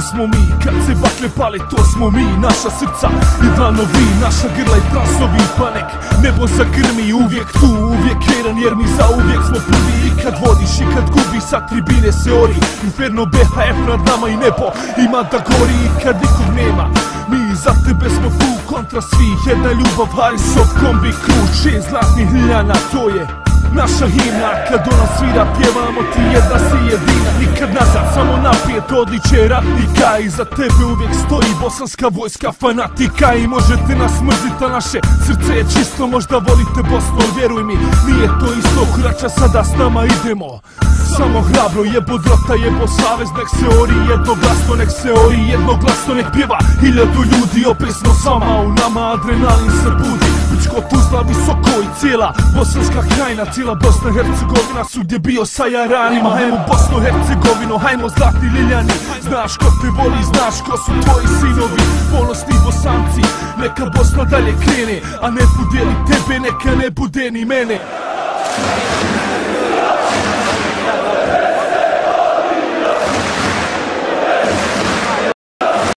smo mi, kad se baklje pale to smo mi. Naša srca i dlanovi, naša grla i trasovi. Pa nek nebo zagrmi, uvijek tu, uvijek jedan, jer mi zauvijek smo prvi. I kad vodiš i kad gubiš, sa tribine se ori. Inferno BHF nad nama i nebo ima da gori. I kad nikog nema, mi za tebe smo tu, kontra svih. Jedna ljubav, Harisov kombi crew. 6 zlatnih Ljiljana, to je naša himna. Kad ona svira pjevamo ti jedna si jedina. Nikad nazad, samo naprijed, odličje ratnika. I za tebe uvijek stoji bosanska vojska fanatika. I možete nas mrziti, a naše srce je čisto. Možda volite Bosnu, ali vjeruj mi, nije to isto. Kraća sada s nama idemo, samo hrabro, jebo drota, jebo savez. Nek se ori jednoglasno, nek se ori jednoglasno. Nek pjeva 1000 ljudi, opet smo sama. U nama adrenalin se budi. Pičko, Tuzla, Visoko i cijela bosanska krajina. Cijela Bosna i Hercegovina su gdje bio sa jaranima. Hajmo Bosnu i Hercegovinu, hajmo zlatni Ljiljani. Znaš ko te voli, znaš ko su tvoji sinovi. Ponosni Bosanci, neka Bosna dalje krene. A ne bude li tebe, neka ne bude ni mene.